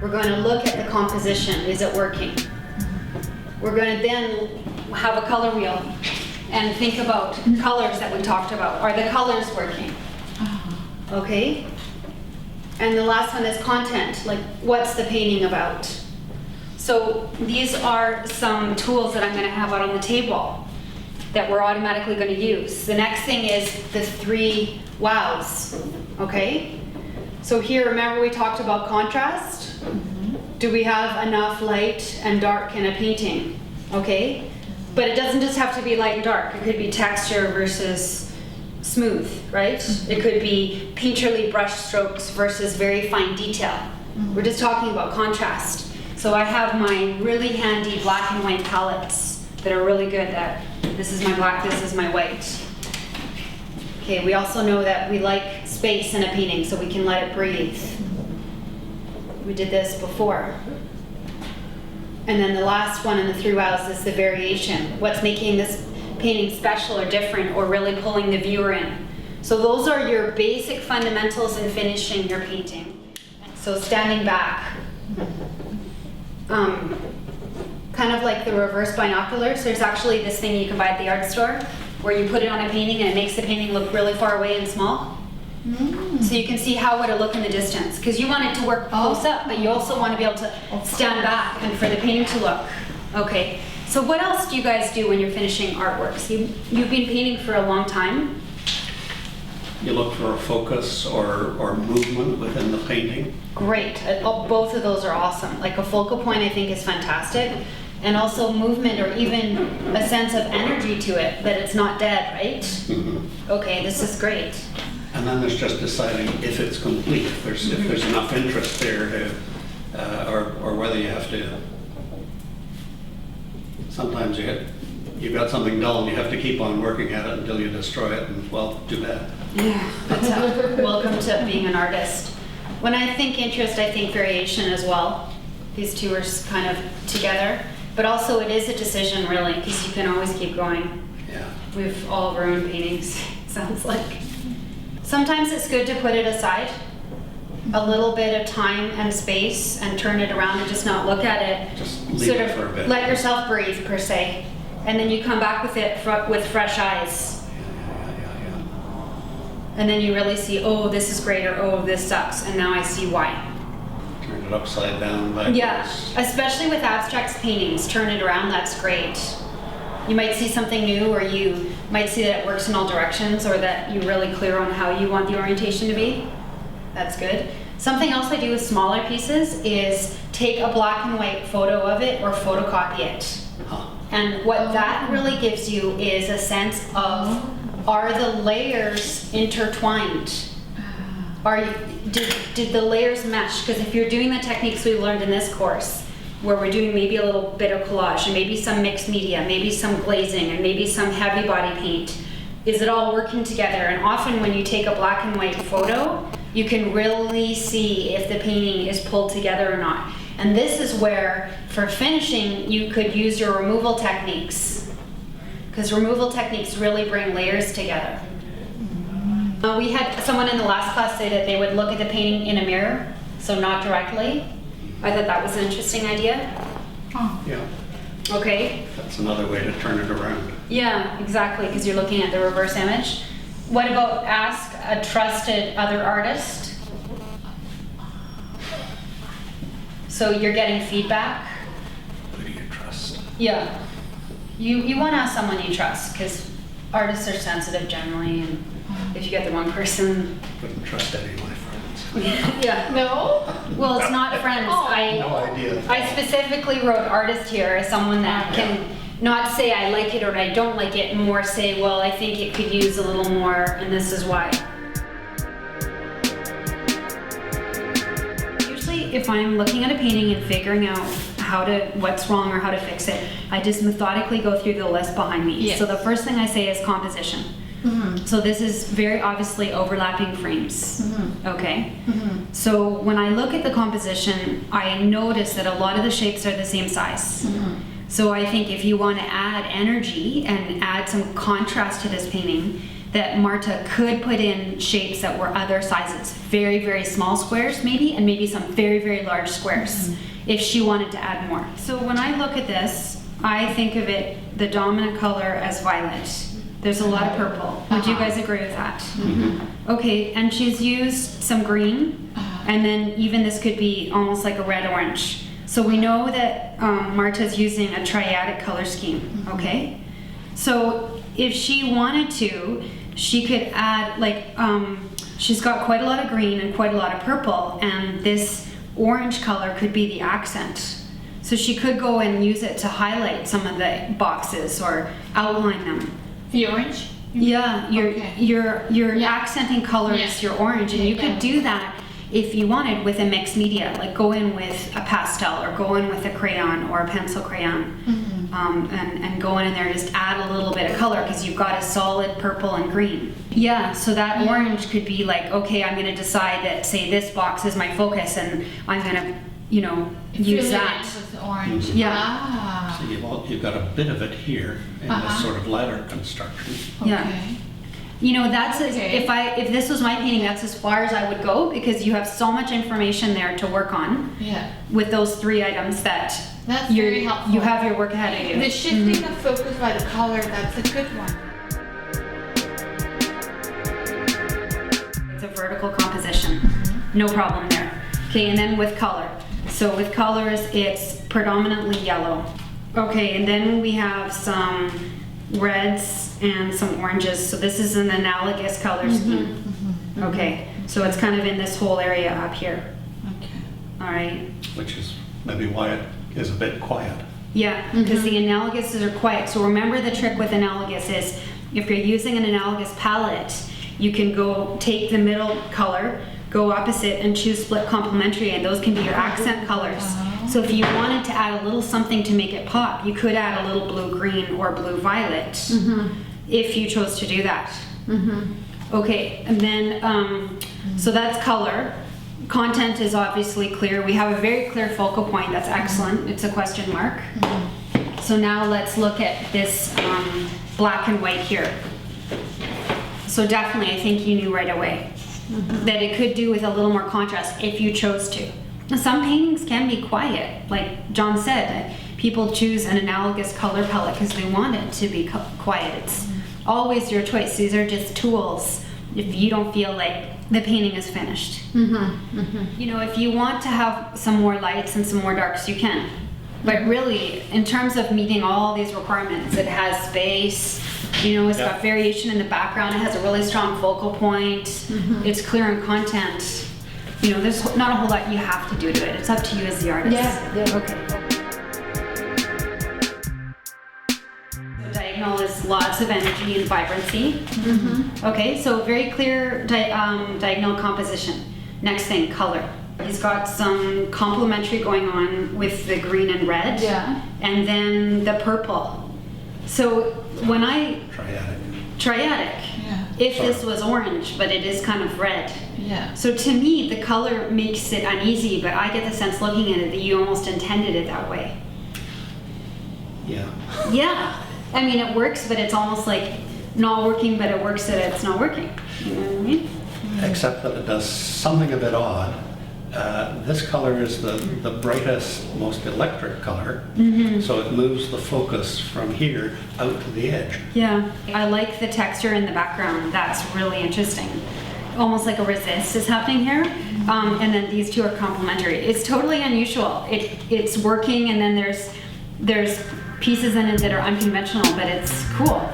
We're going to look at the composition. Is it working? We're going to then have a color wheel and think about colors that we talked about. Are the colors working? Okay. And the last one is content, like what's the painting about? So these are some tools that I'm going to have out on the table that we're automatically going to use. The next thing is the 3 wows, okay? So here, remember we talked about contrast? Do we have enough light and dark in a painting? Okay? But it doesn't just have to be light and dark. It could be texture versus smooth, right? It could be painterly brush strokes versus very fine detail. We're just talking about contrast. So I have my really handy black and white palettes that are really good at, this is my black, this is my white. Okay, we also know that we like space in a painting so we can let it breathe. We did this before. And then the last one in the 3 wows is the variation. What's making this painting special or different or really pulling the viewer in. So those are your basic fundamentals in finishing your painting. So standing back, kind of like the reverse binoculars, there's actually this thing you can buy at the art store where you put it on a painting and it makes the painting look really far away and small. So you can see how would it look in the distance, because you want it to work close up, but you also want to be able to stand back and for the painting to look. Okay, so what else do you guys do when you're finishing artworks? You've been painting for a long time. You look for a focus or movement within the painting. Great, both of those are awesome. Like a focal point I think is fantastic, and also movement or even a sense of energy to it, that it's not dead, right? Okay, this is great. And then there's just deciding if it's complete, if there's enough interest there to, or whether you have to. Sometimes you've got something dull and you have to keep on working at it until you destroy it, and well, too bad. Yeah, that's welcome to being an artist. When I think interest, I think variation as well. These two are kind of together, but also it is a decision really, because you can always keep going. Yeah. We've all of our own paintings, sounds like. Sometimes it's good to put it aside, a little bit of time and space, and turn it around and just not look at it. Just leave it for a bit. Let yourself breathe, per se. And then you come back with it with fresh eyes. Yeah. And then you really see, oh, this is great, or oh, this sucks, and now I see why. Turn it upside down, backwards. Yeah, especially with abstract paintings, turn it around, that's great. You might see something new, or you might see that it works in all directions, or that you're really clear on how you want the orientation to be. That's good. Something else I do with smaller pieces is take a black and white photo of it or photocopy it. And what that really gives you is a sense of, are the layers intertwined? Did the layers mesh? Because if you're doing the techniques we learned in this course, where we're doing maybe a little bit of collage and maybe some mixed media, maybe some glazing and maybe some heavy body paint, is it all working together? And often when you take a black and white photo, you can really see if the painting is pulled together or not. And this is where, for finishing, you could use your removal techniques, because removal techniques really bring layers together. We had someone in the last class say that they would look at the painting in a mirror, so not directly. I thought that was an interesting idea. Yeah. Okay. That's another way to turn it around. Yeah, exactly, because you're looking at the reverse image. What about ask a trusted other artist? So you're getting feedback. Who do you trust? Yeah. You want to ask someone you trust, because artists are sensitive generally, and if you get the wrong person. Wouldn't trust any of my friends. Yeah. No? Well, it's not friends. No idea. I specifically wrote artist here as someone that can not say I like it or I don't like it, and more say, well, I think it could use a little more, and this is why. Usually, if I'm looking at a painting and figuring out what's wrong or how to fix it, I just methodically go through the list behind me. Yes. So the first thing I say is composition. So this is very obviously overlapping frames, okay? So when I look at the composition, I notice that a lot of the shapes are the same size. So I think if you want to add energy and add some contrast to this painting, that Marta could put in shapes that were other sizes, very, very small squares maybe, and maybe some very, very large squares if she wanted to add more. So when I look at this, I think of it, the dominant color as violet. There's a lot of purple. Would you guys agree with that? Okay, and she's used some green, and then even this could be almost like a red-orange. So we know that Marta's using a triadic color scheme, okay? So if she wanted to, she could add, like, she's got quite a lot of green and quite a lot of purple, and this orange color could be the accent. So she could go and use it to highlight some of the boxes or outline them. The orange? Yeah, you're accenting colors, your orange, and you could do that if you wanted with a mixed media, like go in with a pastel or go in with a crayon or a pencil crayon, and go in there and just add a little bit of color because you've got a solid purple and green. Yeah, so that orange could be like, okay, I'm going to decide that, say, this box is my focus, and I'm going to, you know, use that. With orange. Yeah. So you've got a bit of it here in this sort of ladder construction. Yeah. You know, that's if this was my painting, that's as far as I would go because you have so much information there to work on. Yeah. With those 3 items that's very helpful. You have your work ahead of you. The shifting of focus by the color, that's a good one. It's a vertical composition. No problem there. Okay, and then with color. So with colors, it's predominantly yellow. Okay, and then we have some reds and some oranges. So this is an analogous color scheme. Okay, so it's kind of in this whole area up here. Okay. All right. Which is maybe why it is a bit quiet. Yeah, because the analoguses are quiet. So remember the trick with analogous is if you're using an analogous palette, you can go take the middle color, go opposite and choose split complementary, and those can be your accent colors. So if you wanted to add a little something to make it pop, you could add a little blue-green or blue-violet if you chose to do that. Okay, and then, so that's color. Content is obviously clear. We have a very clear focal point. That's excellent. It's a question mark. So now let's look at this black and white here. So definitely, I think you knew right away that it could do with a little more contrast if you chose to. Some paintings can be quiet. Like John said, people choose an analogous color palette because they want it to be quiet. It's always your choice. These are just tools if you don't feel like the painting is finished. You know, if you want to have some more lights and some more darks, you can. But really, in terms of meeting all these requirements, it has space, you know, it's got variation in the background, it has a really strong focal point, it's clear in content. You know, there's not a whole lot you have to do to it. It's up to you as the artist. Okay. So diagonal is lots of energy and vibrancy. Okay, so very clear diagonal composition. Next thing, color. He's got some complementary going on with the green and red. And then the purple. So when I... Triadic. If this was orange, but it is kind of red. So to me, the color makes it uneasy, but I get the sense looking at it that you almost intended it that way. Yeah. I mean, it works, but it's almost like not working, but it works that it's not working. You know what I mean? Except that it does something a bit odd. This color is the brightest, most electric color, so it moves the focus from here out to the edge. Yeah, I like the texture in the background. That's really interesting. Almost like a resist is happening here, and then these two are complementary. It's totally unusual. It's working, and then there's pieces in it that are unconventional, but it's cool.